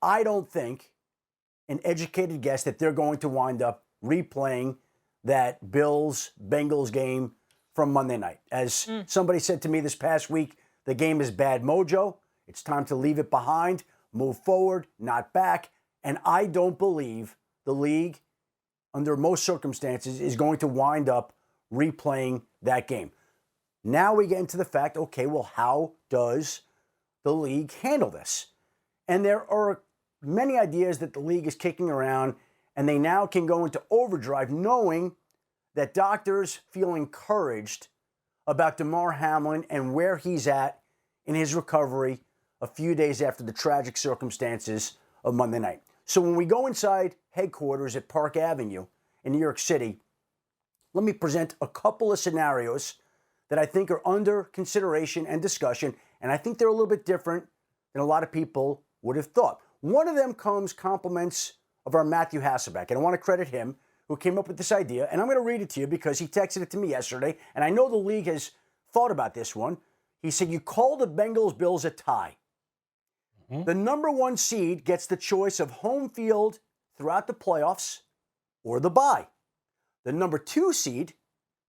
I don't think an educated guess that they're going to wind up replaying that Bills-Bengals game from Monday night. As somebody said to me this past week, the game is bad mojo. It's time to leave it behind, move forward, not back. And I don't believe the league, under most circumstances, is going to wind up replaying that game. Now we get into the fact, okay, well, how does the league handle this? And there are many ideas that the league is kicking around, and they now can go into overdrive knowing that doctors feel encouraged about Damar Hamlin and where he's at in his recovery a few days after the tragic circumstances of Monday night. So when we go inside headquarters at Park Avenue in New York City, let me present a couple of scenarios that I think are under consideration and discussion, and I think they're a little bit different than a lot of people would have thought. One of them comes compliments of our Matthew Hasselbeck, and I want to credit him who came up with this idea, and I'm going to read it to you because he texted it to me yesterday, and I know the league has thought about this one. He said, you call the Bengals-Bills a tie. The number one seed gets the choice of home field throughout the playoffs or the bye. The number two seed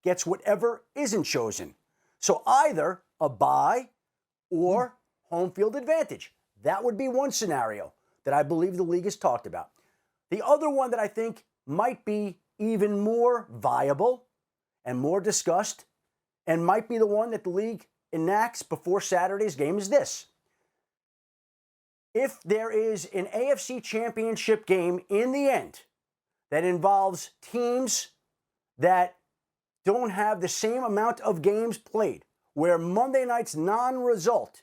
gets whatever isn't chosen. So either a bye or home field advantage. That would be one scenario that I believe the league has talked about. The other one that I think might be even more viable and more discussed and might be the one that the league enacts before Saturday's game is this. If there is an AFC championship game in the end that involves teams that don't have the same amount of games played, where Monday night's non-result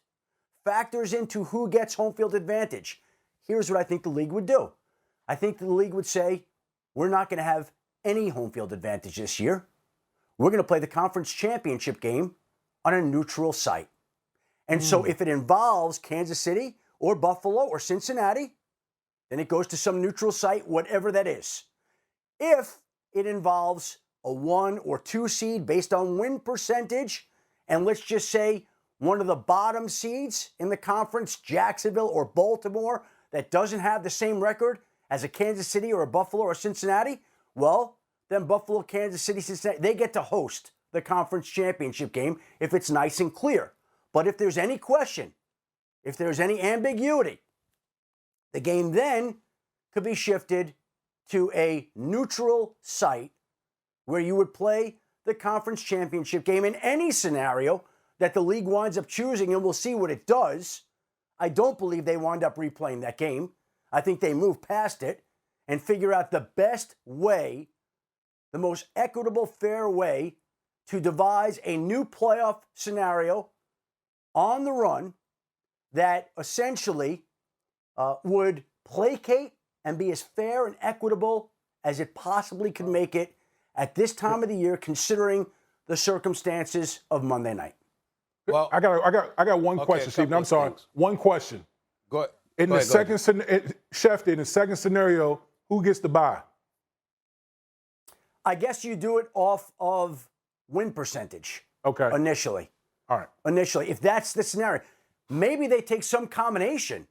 factors into who gets home field advantage, here's what I think the league would do. I think the league would say, we're not going to have any home field advantage this year. We're going to play the conference championship game on a neutral site. And so if it involves Kansas City or Buffalo or Cincinnati, then it goes to some neutral site, whatever that is. If it involves a 1 or 2 seed based on win percentage, and let's just say one of the bottom seeds in the conference, Jacksonville or Baltimore, that doesn't have the same record as a Kansas City or a Buffalo or Cincinnati, well, then Buffalo, Kansas City, Cincinnati, they get to host the conference championship game if it's nice and clear. But if there's any question, if there's any ambiguity, the game then could be shifted to a neutral site where you would play the conference championship game in any scenario that the league winds up choosing, and we'll see what it does. I don't believe they wind up replaying that game. I think they move past it and figure out the best way, the most equitable, fair way to devise a new playoff scenario on the run that essentially would placate and be as fair and equitable as it possibly could make it at this time of the year, considering the circumstances of Monday night. Well, I got one question, Stephen. I'm sorry. One question. Go ahead. In the second scenario, who gets the bye? I guess you do it off of win percentage. Okay. Initially. All right. Initially, if that's the scenario. Maybe they take some combination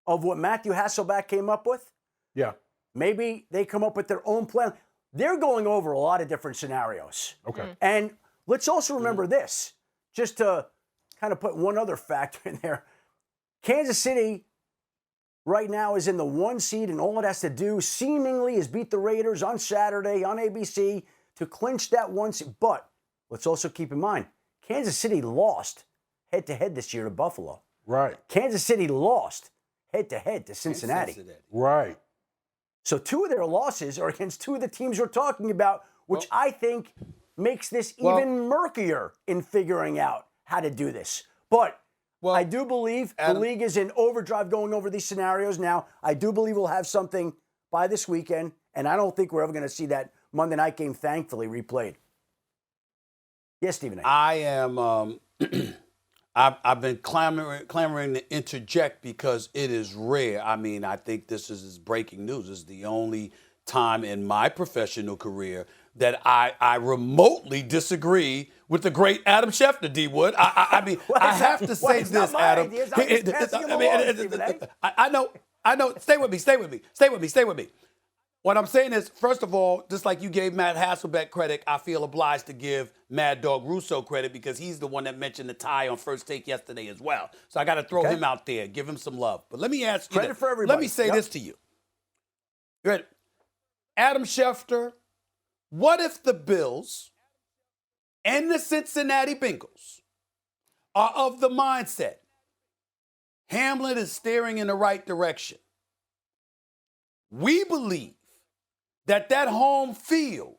of what Matthew Hasselbeck came up with. Yeah. Maybe they come up with their own plan. They're going over a lot of different scenarios. Okay. And let's also remember this, just to kind of put one other factor in there. Kansas City right now is in the 1 seed, and all it has to do seemingly is beat the Raiders on Saturday on ABC to clinch that 1 seed. But let's also keep in mind, Kansas City lost head-to-head this year to Buffalo. Right. Kansas City lost head-to-head to Cincinnati. Right. So 2 of their losses are against 2 of the teams we're talking about, which I think makes this even murkier in figuring out how to do this. But I do believe the league is in overdrive going over these scenarios now. I do believe we'll have something by this weekend, and I don't think we're ever going to see that Monday night game, thankfully, replayed. Yes, Stephen A. I am I've been clamoring to interject because it is rare. I mean, I think this is breaking news. This is the only time in my professional career that I remotely disagree with the great Adam Schefter, D. Wood. I mean, I have to say this, Adam. I know. I know. Stay with me. Stay with me. Stay with me. Stay with me. What I'm saying is, first of all, just like you gave Matt Hasselbeck credit, I feel obliged to give Mad Dog Russo credit because he's the one that mentioned the tie on First Take yesterday as well. So I got to throw him out there, give him some love. But let me ask you Credit for everybody. Let me say this to you. You ready? Adam Schefter, what if the Bills and the Cincinnati Bengals are of the mindset Hamlin is steering in the right direction? We believe that home field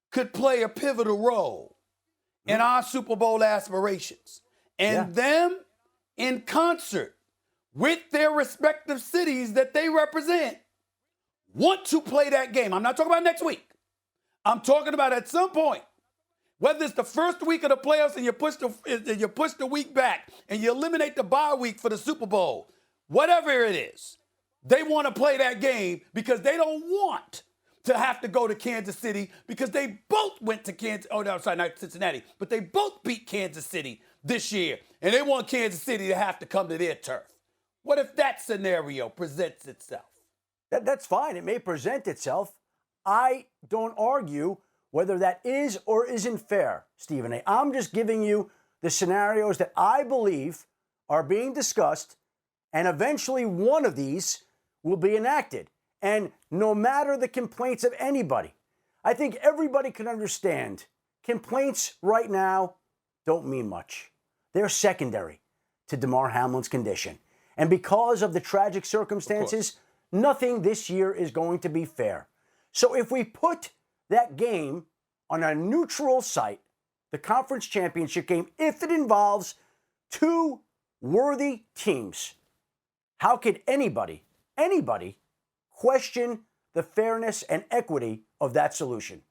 could play a pivotal role in our Super Bowl aspirations. And them, in concert with their respective cities that they represent, want to play that game. I'm not talking about next week. I'm talking about at some point, whether it's the first week of the playoffs and you push the week back and you eliminate the bye week for the Super Bowl, whatever it is, they want to play that game because they don't want to have to go to Kansas City because they both went to Kansas. Oh, no, sorry, not Cincinnati, but they both beat Kansas City this year, and they want Kansas City to have to come to their turf. What if that scenario presents itself? That's fine. It may present itself. I don't argue whether that is or isn't fair, Stephen A. I'm just giving you the scenarios that I believe are being discussed, and eventually one of these will be enacted. And no matter the complaints of anybody, I think everybody can understand complaints right now don't mean much. They're secondary to Damar Hamlin's condition. And because of the tragic circumstances, nothing this year is going to be fair. So if we put that game on a neutral site, the conference championship game, if it involves two worthy teams, how could anybody question the fairness and equity of that solution?